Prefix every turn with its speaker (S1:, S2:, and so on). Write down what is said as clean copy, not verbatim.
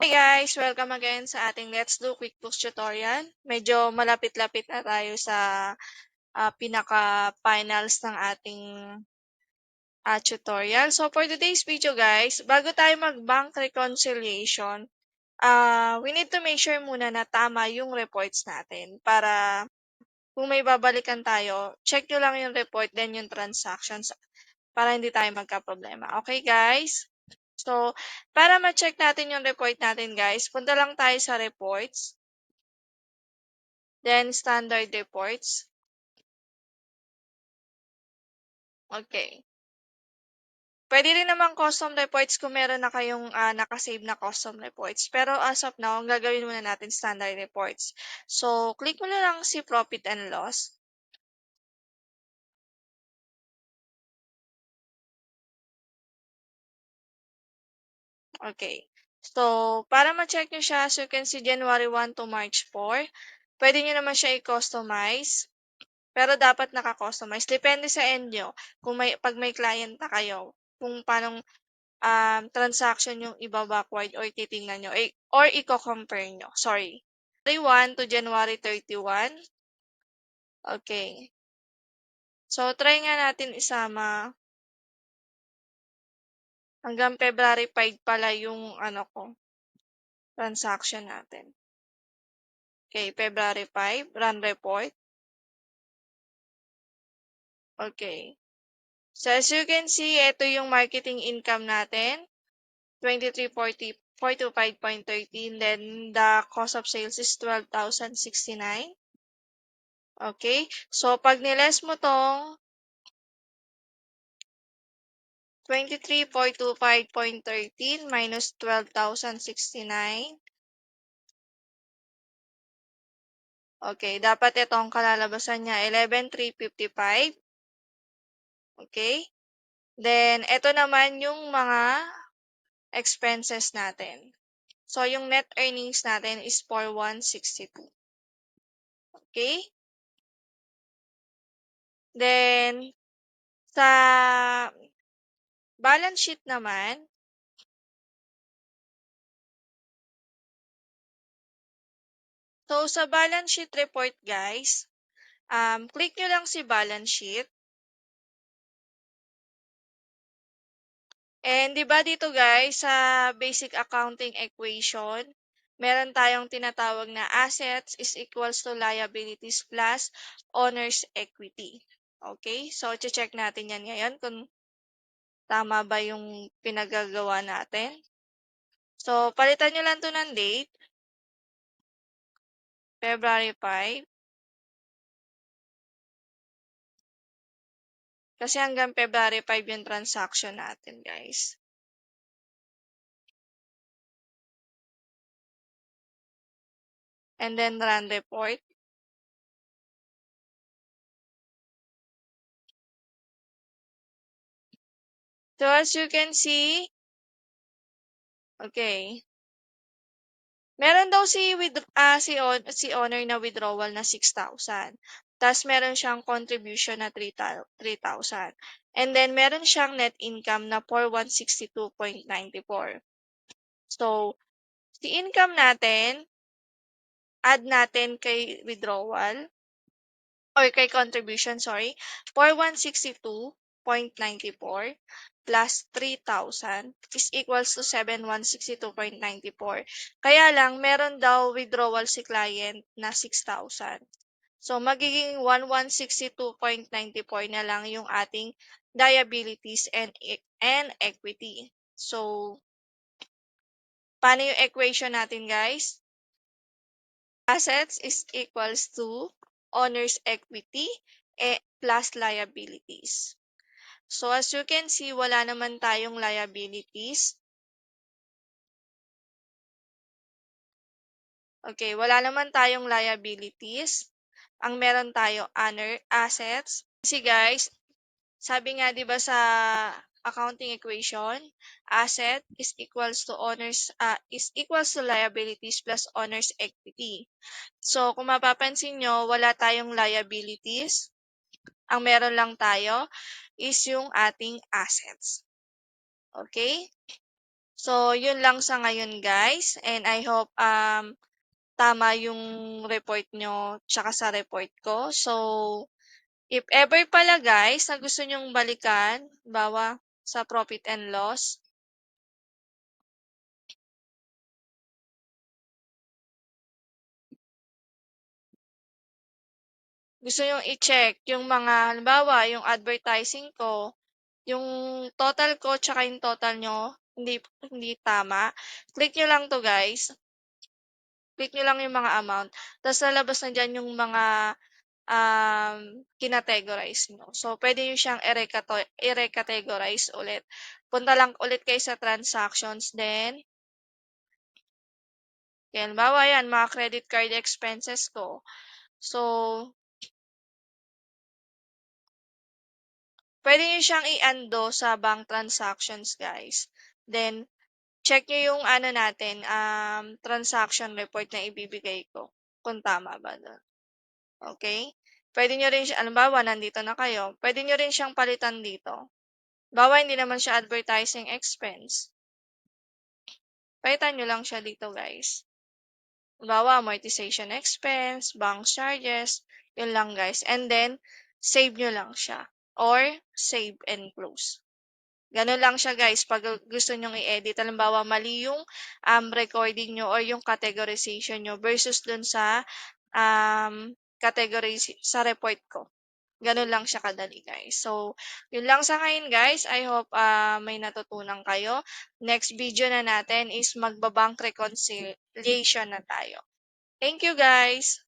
S1: Hey guys! Welcome again sa ating Let's Do QuickBooks tutorial. Medyo malapit-lapit na tayo sa pinaka-finals ng ating tutorial. So for today's video guys, bago tayo mag-bank reconciliation, we need to make sure muna na tama yung reports natin para kung may babalikan tayo, check nyo lang yung report then yung transactions para hindi tayo magka-problema. Okay guys? So, para ma-check natin yung report natin guys, punta lang tayo sa reports, then standard reports. Okay. Pwede rin naman custom reports kung meron na kayong nakasave na custom reports. Pero as of now, ang gagawin muna natin standard reports. So, click mo na lang si profit and loss. Okay. So, para ma-check nyo siya, so you can see January 1 to March 4. Pwede nyo naman siya i-customize. Pero dapat naka-customize. Depende sa end nyo. Kung pag may client na kayo, kung paanong transaction yung iba-backward or titingnan nyo. Or i-compare nyo. Sorry. January 1 to January 31. Okay. So, try nga natin isama hanggang February 5 pala yung transaction natin. Okay, February 5, run report. Okay. So, as you can see, ito yung marketing income natin. 23,425.13. Then, the cost of sales is 12,069. Okay. So, pag niles mo tong 23,425.13 minus 12,069. Okay. Dapat itong kalalabasan niya, 11,355. Okay. Then, ito naman yung mga expenses natin. So, yung net earnings natin is 4,162. Okay? Then, sa balance sheet naman, so sa balance sheet report guys, click nyo lang si balance sheet. And di ba dito guys, sa basic accounting equation, meron tayong tinatawag na assets is equals to liabilities plus owner's equity. Okay? So, check natin yan ngayon kung tama ba yung pinagagawa natin. So, palitan nyo lang to ng date. February 5. Kasi hanggang February 5 yung transaction natin, guys. And then run report. So, as you can see, okay. Meron daw si owner na withdrawal na 6,000. Tapos meron siyang contribution na 3,000. And then meron siyang net income na 4,162.94. So, si income natin, add natin kay withdrawal or kay contribution, sorry, 4,162.94 plus 3,000 is equals to 7,162.94. Kaya lang, meron daw withdrawal si client na 6,000. So, magiging 1,162.94 na lang yung ating liabilities and equity. So, paano yung equation natin, guys? Assets is equals to owner's equity plus liabilities. So, as you can see, wala naman tayong liabilities. Okay, wala naman tayong liabilities. Ang meron tayo, assets. Kasi guys, sabi nga 'di ba sa accounting equation, asset is equals to liabilities plus owner's equity. So, kung mapapansin nyo, wala tayong liabilities. Ang meron lang tayo is yung ating assets. Okay? So, yun lang sa ngayon guys. And I hope tama yung report nyo tsaka sa report ko. So, if ever pala guys na gusto nyong balikan, bawa sa profit and loss, gusto nyong i-check yung mga, halimbawa, yung advertising ko, yung total ko tsaka yung total nyo, hindi tama, click nyo lang to guys. Click nyo lang yung mga amount. Tapos lalabas na dyan yung mga kinategorize nyo. So, pwede nyo siyang i-recategorize ulit. Punta lang ulit kayo sa transactions. Then, kaya halimbawa yan, mga credit card expenses ko. So, pwede nyo siyang i-undo sa bank transactions, guys. Then, check nyo yung ano natin, transaction report na ibibigay ko. Kung tama ba doon. Okay? Pwede nyo rin siya, halimbawa, nandito na kayo. Pwede nyo rin siyang palitan dito. Bawa hindi naman siya advertising expense. Palitan nyo lang siya dito, guys. Bawa amortization expense, bank charges, yun lang, guys. And then, save nyo lang siya. Or, save and close. Ganun lang siya, guys, pag gusto nyong i-edit. Halimbawa, mali yung recording nyo or yung categorization nyo versus dun sa category sa report ko. Ganun lang siya kadali, guys. So, yun lang sa ngayon, guys. I hope may natutunan kayo. Next video na natin is magbabank reconciliation na tayo. Thank you, guys!